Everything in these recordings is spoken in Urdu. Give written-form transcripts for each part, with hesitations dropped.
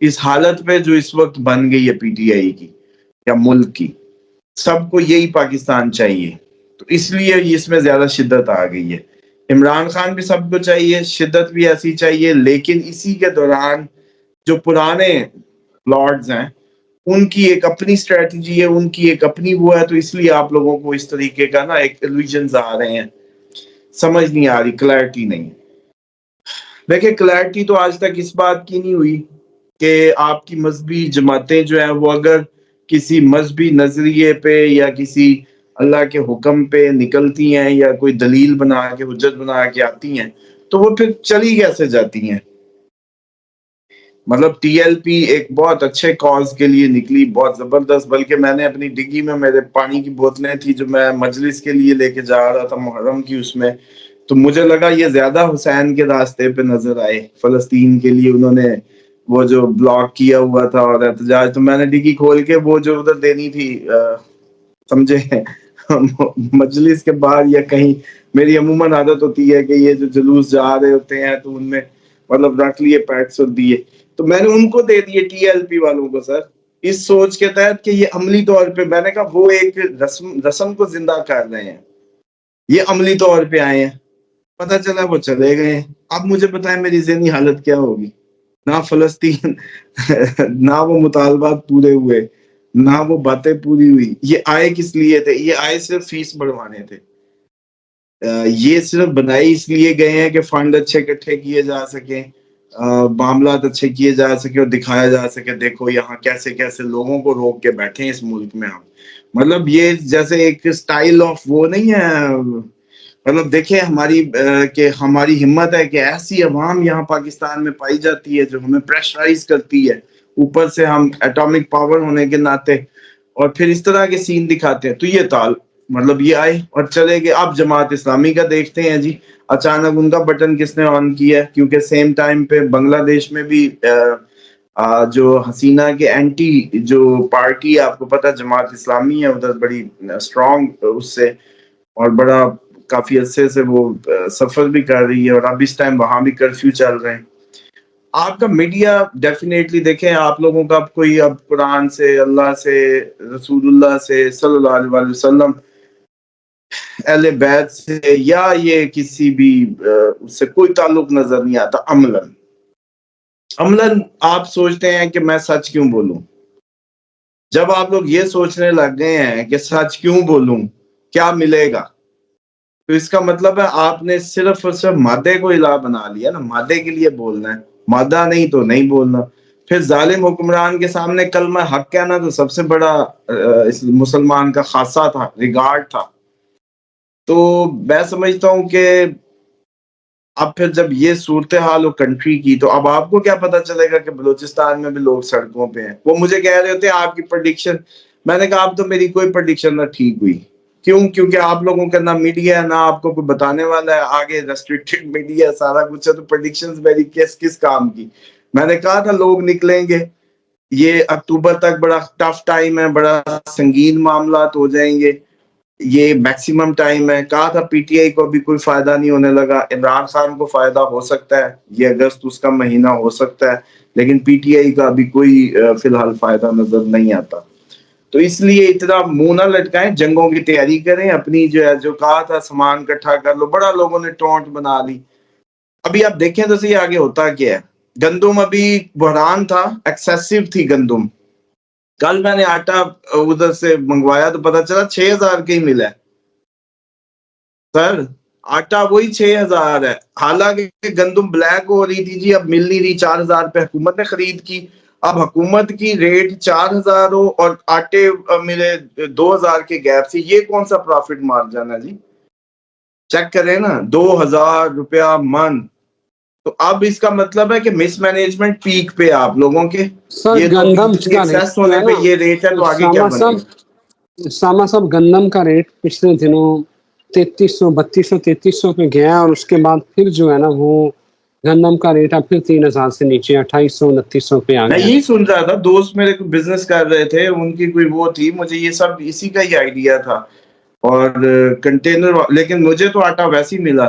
اس حالت پہ جو اس وقت بن گئی ہے پی ٹی آئی کی یا ملک کی، سب کو یہی پاکستان چاہیے، تو اس لیے اس میں زیادہ شدت آ گئی ہے۔ عمران خان بھی سب کو چاہیے، شدت بھی ایسی چاہیے، لیکن اسی کے دوران جو پرانے لارڈز ہیں ان کی ایک اپنی اسٹریٹجی ہے، ان کی ایک اپنی وہ ہے، تو اس لیے آپ لوگوں کو اس طریقے کا نا ایک الوژنز آ رہے ہیں، سمجھ نہیں آ رہی، کلیئرٹی نہیں۔ دیکھیں کلیئرٹی تو آج تک اس بات کی نہیں ہوئی کہ آپ کی مذہبی جماعتیں جو ہیں وہ اگر کسی مذہبی نظریے پہ یا کسی اللہ کے حکم پہ نکلتی ہیں یا کوئی دلیل بنا کے حجت بنا کے آتی ہیں تو وہ پھر چلی کیسے جاتی ہیں۔ مطلب ٹی ایل پی ایک بہت اچھے کاز کے لیے نکلی، بہت زبردست، بلکہ میں نے اپنی ڈگی میں میرے پانی کی بوتلیں تھی جو میں مجلس کے لیے لے کے جا رہا تھا محرم کی، اس میں تو مجھے لگا یہ زیادہ حسین کے راستے پہ نظر آئے، فلسطین کے لیے انہوں نے وہ جو بلاک کیا ہوا تھا اور احتجاج، تو میں نے ڈگی کھول کے وہ جو ادھر دینی تھی سمجھے مجلس کے باہر یا کہیں، میری عموماً عادت ہوتی ہے کہ یہ جو جلوس جا رہے ہوتے ہیں تو ان میں مطلب رکھ لیے پیکس اور دیے، تو میں نے ان کو دے دیے ٹی ایل پی والوں کو سر، اس سوچ کے تحت کہ یہ عملی طور پہ، میں نے کہا وہ ایک رسم کو زندہ کر رہے ہیں، یہ عملی طور پہ آئے ہیں، پتہ چلا وہ چلے گئے ہیں۔ اب مجھے بتائیں میری ذہنی حالت کیا ہوگی، نہ فلسطین نہ وہ مطالبات پورے ہوئے، نہ وہ باتیں پوری ہوئی، یہ آئے کس لیے تھے؟ یہ آئے صرف فیس بڑھوانے تھے، یہ صرف بنائی اس لیے گئے ہیں کہ فنڈ اچھے اکٹھے کیے جا سکیں، معاملات اچھے کیے جا سکے اور دکھایا جا سکے دیکھو یہاں کیسے کیسے لوگوں کو روک کے بیٹھے ہیں اس ملک میں ہم، مطلب یہ جیسے ایک سٹائل آف وہ نہیں ہے، مطلب دیکھیں ہماری کہ ہماری ہمت ہے کہ ایسی عوام یہاں پاکستان میں پائی جاتی ہے جو ہمیں پریشرائز کرتی ہے، اوپر سے ہم ایٹامک پاور ہونے کے ناطے، اور پھر اس طرح کے سین دکھاتے ہیں، تو یہ تال مطلب یہ آئے اور چلے گئے۔ اب جماعت اسلامی کا دیکھتے ہیں جی، اچانک ان کا بٹن کس نے آن کیا ہے، کیونکہ سیم ٹائم پہ بنگلہ دیش میں بھی جو حسینہ کے اینٹی جو پارٹی آپ کو پتہ جماعت اسلامی ہے ادھر بڑی اسٹرانگ اس سے، اور بڑا کافی عرصے سے وہ سفر بھی کر رہی ہے، اور اب اس ٹائم وہاں بھی کرفیو چل رہے ہیں۔ آپ کا میڈیا ڈیفینیٹلی دیکھیں، آپ لوگوں کا کوئی اب قرآن سے، اللہ سے، رسول اللہ سے صلی اللہ علیہ وسلم، اہل بیت سے یا یہ کسی بھی اس سے کوئی تعلق نظر نہیں آتا۔ عملاً آپ سوچتے ہیں کہ میں سچ کیوں بولوں، جب آپ لوگ یہ سوچنے لگ گئے ہیں کہ سچ کیوں بولوں کیا ملے گا، تو اس کا مطلب ہے آپ نے صرف اور صرف مادے کو الہ بنا لیا نا، مادے کے لیے بولنا ہے، مادہ نہیں تو نہیں بولنا۔ پھر ظالم حکمران کے سامنے کلمہ حق کہنا تو سب سے بڑا اس مسلمان کا خاصہ تھا، ریگارڈ تھا۔ تو میں سمجھتا ہوں کہ اب پھر جب یہ صورتحال ہو کنٹری کی، تو اب آپ کو کیا پتا چلے گا کہ بلوچستان میں بھی لوگ سڑکوں پہ ہیں۔ وہ مجھے کہہ رہے ہوتے ہیں آپ کی پریڈکشن، میں نے کہا اب تو میری کوئی پریڈکشن نہ ٹھیک ہوئی، کیوں؟ کیونکہ آپ لوگوں کا نہ میڈیا ہے، نہ آپ کو کوئی بتانے والا ہے، آگے ریسٹرکٹڈ میڈیا سارا کچھ ہے، تو پریڈکشنز میری کس کام کی؟ میں نے کہا تھا لوگ نکلیں گے، یہ اکتوبر تک بڑا ٹف ٹائم ہے، بڑا سنگین معاملات ہو جائیں گے، یہ میکسیمم ٹائم ہے۔ کہا تھا پی ٹی آئی کو بھی کوئی فائدہ نہیں ہونے لگا، عمران خان کو فائدہ ہو سکتا ہے، یہ اگست اس کا مہینہ ہو سکتا ہے، لیکن پی ٹی آئی کا بھی کوئی فی الحال فائدہ نظر نہیں آتا۔ تو اس لیے اتنا منہ نہ لٹکائیں، جنگوں کی تیاری کریں، اپنی جو ہے جو کہا تھا سامان اکٹھا کر لو، بڑا لوگوں نے ٹونٹ بنا لی۔ ابھی آپ دیکھیں تو صحیح آگے ہوتا کیا ہے، گندم ابھی بحران تھا، ایکسیسو تھی گندم، کل میں نے آٹا ادھر سے منگوایا تو پتا چلا 6,000 کا ہی ملا ہے سر، آٹا وہی 6,000 ہے، حالانکہ گندم بلیک ہو رہی تھی جی، اب مل نہیں رہی، 4,000 پہ حکومت نے خرید کی۔ اب حکومت کی ریٹ 4,000 ہو اور آٹے ملے 2,000 کے گیپ سے، یہ کون سا پروفٹ مارجن ہے جی؟ چیک کریں نا، 2,000 روپیہ من، تو اب اس کا مطلب ہے کہ مس مینجمنٹ پیک پہ آپ لوگوں کے، سر یہ تو گندم اتنی کا ریٹ ایکسیس جو ہونے ہے پہ نا یہ ریٹ ہے، تو آگے کیا ساما بنے گا؟ صاحب گندم کا ریٹ پچھلے دنوں 3,300 پہ گیا، اور اس کے بعد پھر جو ہے نا وہ گندم کا ریٹ اب پھر 3,000 سے نیچے 2,800 2900 پہ آ میں گیا۔ یہی سن رہا تھا، دوست میرے کو بزنس کر رہے تھے، ان کی کوئی وہ تھی، مجھے یہ سب اسی کا ہی آئیڈیا تھا، اور کنٹینر، لیکن مجھے تو آٹا ویسے ہی ملا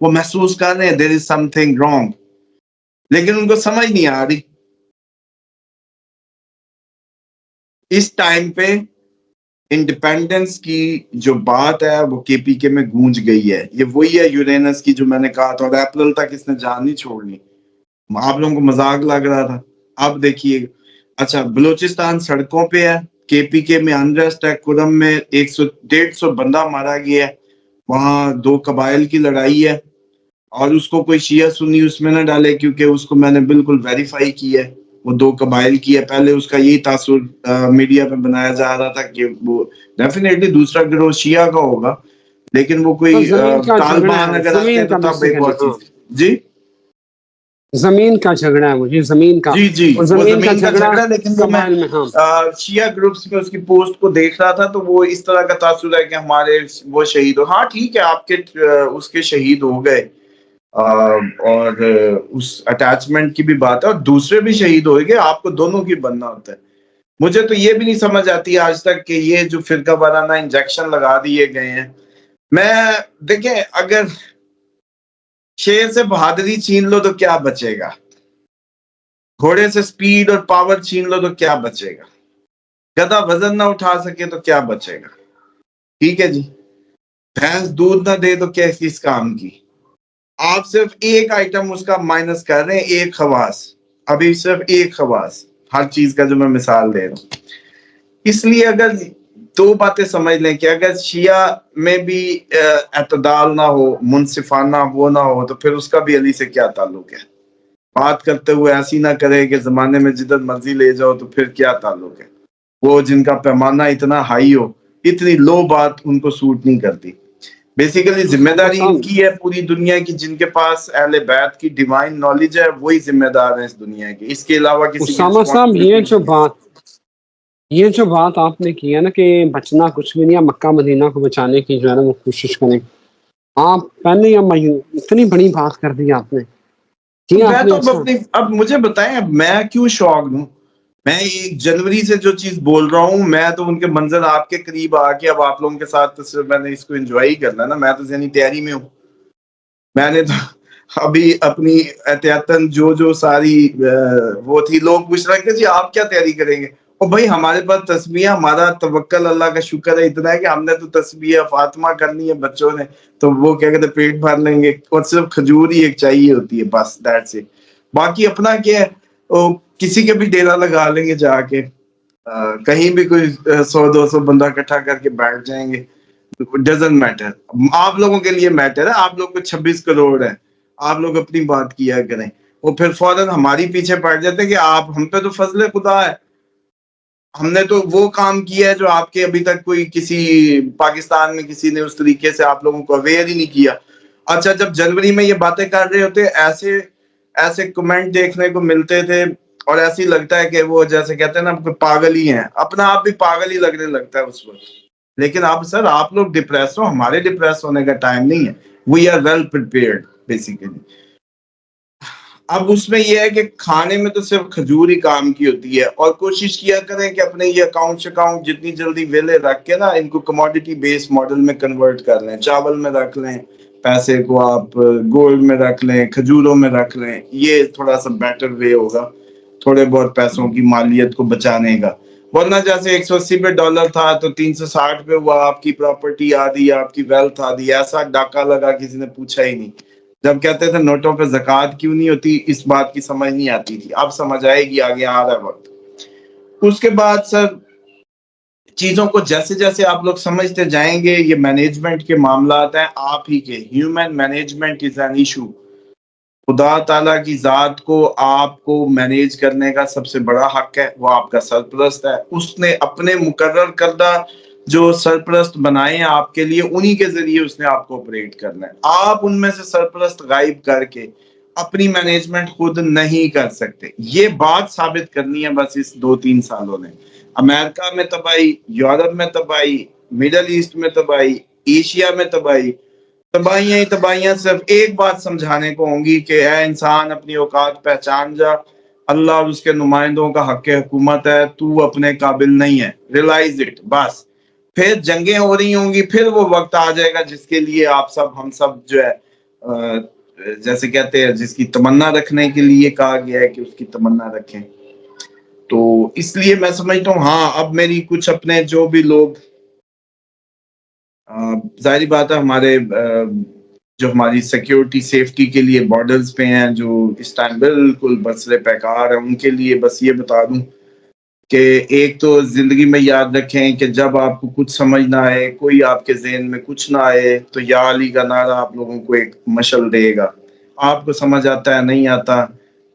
وہ محسوس کر رہے ہیں دیر از سم تھنگ رانگ، لیکن ان کو سمجھ نہیں آ رہی. اس ٹائم پہ انڈیپینڈنس کی جو بات ہے وہ کے پی کے میں گونج گئی ہے. یہ وہی ہے یورینس کی جو میں نے کہا تھا، اور اپریل تک اس نے جان نہیں چھوڑنی. آپ لوگوں کو مذاق لگ رہا تھا. اب دیکھیے، اچھا بلوچستان سڑکوں پہ ہے، کے پی کے میں انریسٹ ہے، کرم میں 100-150 بندہ مارا گیا ہے، وہاں 2 قبائل کی لڑائی ہے، اور اس کو کوئی شیعہ سنی اس میں نہ ڈالے، کیونکہ اس کو میں نے بالکل ویریفائی کیا ہے، وہ 2 قبائل کی ہے. پہلے اس کا یہی تاثر میڈیا پہ بنایا جا رہا تھا کہ وہ ڈیفینیٹلی دوسرا گروہ شیعہ کا ہوگا، لیکن وہ کوئی زمین کا جھگڑا طالبان ہے، اگر آتے ہیں زمین تو کا تب ایک اور بیسیکلی. چیز. جی زمین کا جھگڑا ہے وہ، جی زمین کا، جی اور وہ زمین کا زمین کا جھگڑا جھگڑا. لیکن وہ میں قبائل میں. ہاں شیعہ گروپس میں اس کی پوسٹ کو دیکھ رہا تھا تو وہ اس طرح کا تاثر ہے کہ ہمارے وہ شہید ہو. ہاں ٹھیک ہے، آپ کے اس کے شہید ہو گئے، اور اس اٹیچمنٹ کی بھی بات ہے، اور دوسرے بھی شہید ہوئے گے، آپ کو دونوں کی بننا ہوتا ہے. مجھے تو یہ بھی نہیں سمجھ آتی آج تک کہ یہ جو فرقہ وارانہ انجیکشن لگا دیے گئے ہیں. میں دیکھیں، اگر شیر سے بہادری چھین لو تو کیا بچے گا، گھوڑے سے سپیڈ اور پاور چھین لو تو کیا بچے گا، گدھا وزن نہ اٹھا سکے تو کیا بچے گا. ٹھیک ہے جی، بھینس دودھ نہ دے تو کیا کس کام کی. آپ صرف ایک آئٹم اس کا مائنس کر رہے ہیں، ایک خواص، ابھی صرف ایک خواص ہر چیز کا جو میں مثال دے رہا ہوں. اس لیے اگر 2 باتیں سمجھ لیں کہ اگر شیعہ میں بھی اعتدال نہ ہو، منصفانہ وہ نہ ہو، تو پھر اس کا بھی علی سے کیا تعلق ہے. بات کرتے ہوئے ایسی نہ کرے کہ زمانے میں جدھر مرضی لے جاؤ، تو پھر کیا تعلق ہے. وہ جن کا پیمانہ اتنا ہائی ہو، اتنی لو بات ان کو سوٹ نہیں کرتی. بیسیکلی ذمہ داری ان کی ہے پوری دنیا کی. جن کے پاس اہل بیت کی ڈیوائن نالج ہے وہی ذمہ دار ہیں اس دنیا کے، اس کے علاوہ کسی کی اسامہ صاحب، رسپانسبلٹی یہ جو بات آپ نے کی ہے نا کہ بچنا کچھ بھی نہیں ہے، مکہ مدینہ کو بچانے کی جو ہے نا وہ کوشش کریں. آپ پہلے اتنی بڑی بات کر دی آپ نے. میں تو اب مجھے بتائیں، اب میں کیوں شاکڈ ہوں. میں 1 جنوری سے جو چیز بول رہا ہوں، میں تو ان کے منظر آپ کے قریب آ کے اب آپ لوگوں کے ساتھ تو صرف میں نے اس کو انجوائے ہی کرنا نا. میں تو ذہنی تیاری میں ہوں. میں نے تو ابھی اپنی احتیاطاً جو ساری وہ تھی، لوگ پوچھ رہے تھے جی آپ کیا تیاری کریں گے. اور بھائی ہمارے پاس تسبیح، ہمارا توکل اللہ کا شکر ہے اتنا ہے کہ ہم نے تو تسبیح فاطمہ کرنی ہے بچوں نے، تو وہ کیا کہتے ہیں پیٹ بھر لیں گے، اور صرف کھجور ہی ایک چاہیے ہوتی ہے بس، دیٹس اٹ. باقی اپنا کیا ہے، کسی کے بھی ڈیرا لگا لیں گے جا کے، کہیں بھی کوئی 100-200 بندہ اکٹھا کر کے بیٹھ جائیں گے. Doesn't matter. آپ لوگوں کے لیے میٹر ہے، آپ لوگ کو 26 کروڑ ہے، آپ لوگ اپنی بات کیا کریں. وہ پھر فوراً ہماری پیچھے پڑ جاتے کہ آپ ہم پہ تو فضل خدا ہے، ہم نے تو وہ کام کیا ہے جو آپ کے ابھی تک کوئی کسی پاکستان میں کسی نے اس طریقے سے آپ لوگوں کو اویئر ہی نہیں کیا. اچھا، جب جنوری میں یہ باتیں کر رہے ہوتے، ایسے کمنٹ دیکھنے کو ملتے تھے، اور ایسے ہی لگتا ہے کہ وہ جیسے کہتے ہیں نا پاگل ہی ہیں، اپنا آپ بھی پاگل ہی لگنے لگتا ہے اس وقت. لیکن اب سر آپ لوگ ڈپریس ہو، ہمارے ڈپریس ہونے کا ٹائم نہیں ہے. We are well prepared basically. اب اس میں یہ ہے کہ کھانے میں تو صرف کھجور ہی کام کی ہوتی ہے، اور کوشش کیا کریں کہ اپنے یہ اکاؤنٹ جتنی جلدی ویلے رکھ کے نا ان کو کموڈیٹی بیس ماڈل میں کنورٹ کر لیں. چاول میں رکھ لیں پیسے کو، آپ گولڈ میں رکھ لیں، کھجوروں میں رکھ لیں. یہ تھوڑا سا بیٹر وے ہوگا تھوڑے بہت پیسوں کی مالیت کو بچانے کا. ورنہ جیسے 180 پہ ڈالر تھا تو 360 پہ ہوا، آپ کی پراپرٹی آدھی، آپ کی ویلتھ آدھی، ایسا ڈاکہ لگا کسی نے پوچھا ہی نہیں. جب کہتے تھے نوٹوں پہ زکوٰۃ کیوں نہیں ہوتی، اس بات کی سمجھ نہیں آتی تھی. اب سمجھ آئے گی، آگے آ رہا ہے وقت. اس کے بعد سر چیزوں کو جیسے جیسے آپ لوگ سمجھتے جائیں گے، یہ مینجمنٹ کے معاملات ہیں آپ ہی کے. Human management is an issue. خدا تعالیٰ کی ذات کو آپ کو مینیج کرنے کا سب سے بڑا حق ہے، وہ آپ کا سرپرست ہے. اس نے اپنے مقرر کردہ جو سرپرست بنائے ہیں آپ کے لیے، انہی کے ذریعے اس نے آپ کو آپریٹ کرنا ہے. آپ ان میں سے سرپرست غائب کر کے اپنی مینجمنٹ خود نہیں کر سکتے. یہ بات ثابت کرنی ہے بس اس 2-3 سالوں نے. امریکہ میں تباہی، یورپ میں تباہی، مڈل ایسٹ میں تباہی، ایشیا میں تباہی. تباہیاں ہی تباہیاں. صرف ایک بات سمجھانے کو ہوں گی کہ اے انسان اپنی اوقات پہچان جا، اللہ اور اس کے نمائندوں کا حق حکومت ہے، تو اپنے قابل نہیں ہے. Realize it. بس پھر جنگیں ہو رہی ہوں گی، پھر وہ وقت آ جائے گا جس کے لیے آپ سب ہم سب جو ہے جیسے کہتے ہیں جس کی تمنا رکھنے کے لیے کہا گیا ہے کہ اس کی تمنا رکھیں. تو اس لیے میں سمجھتا ہوں ہاں اب میری کچھ اپنے جو بھی لوگ ظاہری بات ہے ہمارے جو ہماری سیکیورٹی سیفٹی کے لیے بارڈرز پہ ہیں جو اس ٹائم بالکل بسرے پیکار ہیں ان کے لیے بس یہ بتا دوں کہ ایک تو زندگی میں یاد رکھیں کہ جب آپ کو کچھ سمجھ نہ آئے کوئی آپ کے ذہن میں کچھ نہ آئے تو یا علی کا نعرہ آپ لوگوں کو ایک مشعل دے گا. آپ کو سمجھ آتا ہے نہیں آتا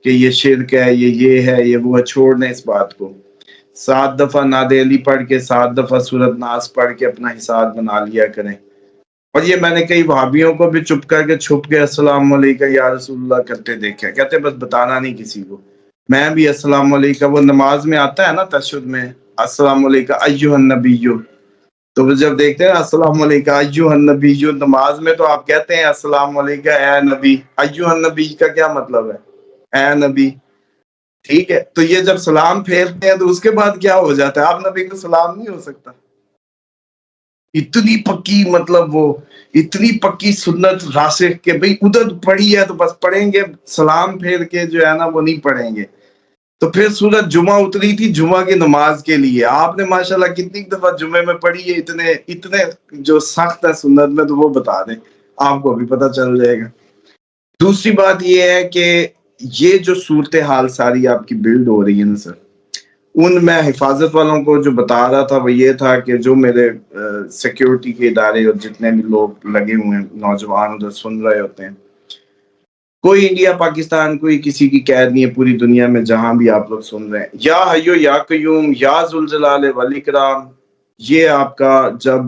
کہ یہ شرک ہے یہ ہے یہ وہ ہے، چھوڑ دیں اس بات کو. 7 دفعہ ناد علی پڑھ کے 7 دفعہ سورت ناس پڑھ کے اپنا حساب بنا لیا کریں. اور یہ میں نے کئی بھابھیوں کو بھی چپ کر کے چھپ کے السلام علیکم یا رسول اللہ کرتے دیکھا، کہتے بس بتانا نہیں کسی کو. میں بھی السلام علیکم، وہ نماز میں آتا ہے نا تشہد میں السلام علیکم ایھا النبی، تو وہ جب دیکھتے ہیں السلام علیکم ایھا النبی، نماز میں تو آپ کہتے ہیں السلام علیکم اے نبی، ایھا النبی کا کیا مطلب ہے؟ اے نبی. ٹھیک ہے، تو یہ جب سلام پھیرتے ہیں تو اس کے بعد کیا ہو جاتا ہے؟ آپ نبی کو سلام نہیں ہو سکتا. اتنی پکی مطلب وہ اتنی پکی سنت راسخ کہ بھئی ادھر پڑھی ہے تو بس پڑھیں گے، سلام پھیر کے جو ہے نا وہ نہیں پڑھیں گے. تو پھر سورت جمعہ اتری تھی جمعہ کی نماز کے لیے، آپ نے ماشاءاللہ کتنی دفعہ جمعے میں پڑھی ہے؟ اتنے جو سخت ہے سنت میں تو وہ بتا دیں، آپ کو بھی پتہ چل جائے گا. دوسری بات یہ ہے کہ یہ جو صورتحال ساری آپ کی بلڈ ہو رہی ہے نا سر، ان میں حفاظت والوں کو جو بتا رہا تھا وہ یہ تھا کہ جو میرے سیکیورٹی کے ادارے اور جتنے بھی لوگ لگے ہوئے ہیں نوجوان ادھر سن رہے ہوتے ہیں، کوئی انڈیا پاکستان کوئی کسی کی قید نہیں ہے پوری دنیا میں جہاں بھی آپ لوگ سن رہے ہیں. یا حیو یا قیوم یا ذوالجلال والاکرام، یہ آپ کا جب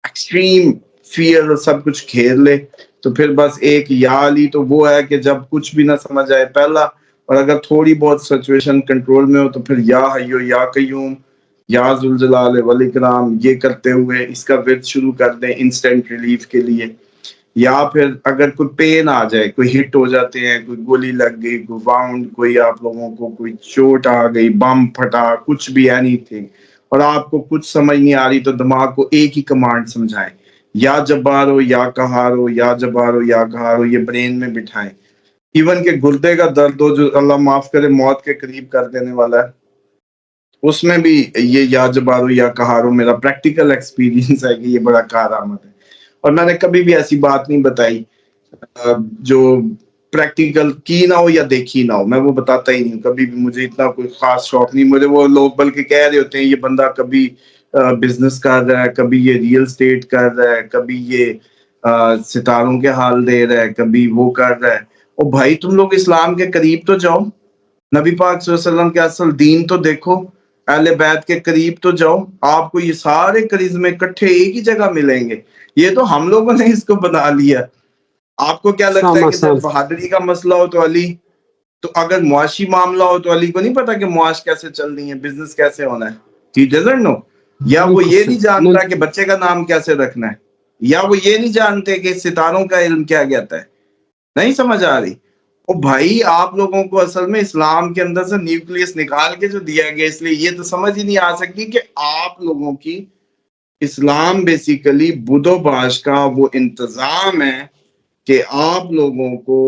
ایکسٹریم فیئر سب کچھ گھیر لے تو پھر بس ایک یا علی تو وہ ہے کہ جب کچھ بھی نہ سمجھ آئے پہلا، اور اگر تھوڑی بہت سچویشن کنٹرول میں ہو تو پھر یا حیو یا قیوم یا ذوالجلال والاکرام یہ کرتے ہوئے اس کا ورد شروع کر دیں انسٹنٹ ریلیف کے لیے. یا پھر اگر کوئی پین آ جائے، کوئی ہٹ ہو جاتے ہیں، کوئی گولی لگ گئی، کوئی واؤنڈ، کوئی آپ لوگوں کو کوئی چوٹ آ گئی، بم پھٹا، کچھ بھی اینی تھنگ، اور آپ کو کچھ سمجھ نہیں آ رہی تو دماغ کو ایک ہی کمانڈ سمجھائیں، یا جبار ہو یا قہار ہو یا جبار ہو یا قہار ہو، یہ برین میں بٹھائیں. ایون کہ گردے کا درد ہو جو اللہ معاف کرے موت کے قریب کر دینے والا ہے، اس میں بھی یہ یا جبارو یا قہارو میرا پریکٹیکل ایکسپیرینس ہے کہ یہ بڑا کارآمد ہے. اور میں نے کبھی بھی ایسی بات نہیں بتائی جو پریکٹیکل کی نہ ہو یا دیکھی نہ ہو، میں وہ بتاتا ہی نہیں کبھی بھی. مجھے اتنا کوئی خاص شوق نہیں، مجھے وہ لوگ بلکہ کہہ رہے ہوتے ہیں یہ بندہ کبھی بزنس کر رہا ہے، کبھی یہ ریئل اسٹیٹ کر رہا ہے، کبھی یہ ستاروں کے حال دے رہا ہے، کبھی وہ کر رہا ہے. او بھائی تم لوگ اسلام کے قریب تو جاؤ، نبی پاک صلی اللہ علیہ وسلم کے اصل دین تو دیکھو، اہل بیت کے قریب تو جاؤ، آپ کو یہ سارے کرزمے اکٹھے ایک ہی جگہ ملیں گے. یہ تو ہم لوگوں نے اس کو بنا لیا. آپ کو کیا لگتا ہے کہ جب بہادری کا مسئلہ ہو تو علی، تو اگر معاشی معاملہ ہو تو علی کو نہیں پتا کہ معاش کیسے چل رہی ہے، بزنس کیسے ہونا ہے؟ He doesn't know. یا وہ یہ نہیں جانتا کہ بچے کا نام کیسے رکھنا ہے، یا وہ یہ نہیں جانتے کہ ستاروں کا علم کیا کہتا ہے. نہیں سمجھ آ رہی؟ او بھائی آپ لوگوں کو اصل میں اسلام کے اندر سے نیوکلیس نکال کے جو دیا گیا، اس لیے یہ تو سمجھ ہی نہیں آ سکتی کہ آپ لوگوں کی اسلام بیسیکلی بدھ و باش کا وہ انتظام ہے کہ آپ لوگوں کو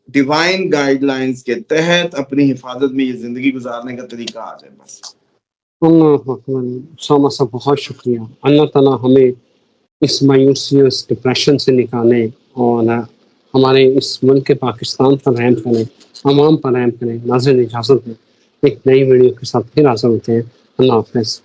ڈیوائن گائیڈ لائنز کے تحت اپنی حفاظت میں یہ زندگی گزارنے کا طریقہ آ جائے بس. اللہ اکبر. ساما صاحب بہت شکریہ. اللہ تعالیٰ ہمیں اس مایوسی اور اس ڈپریشن سے نکالے اور ہمارے اس ملک پاکستان پر رحم کریں، عوام پر رحم کریں. ناظرین اجازت دیں، ایک نئی ویڈیو کے ساتھ پھر حاضر ہوتے ہیں. اللہ حافظ.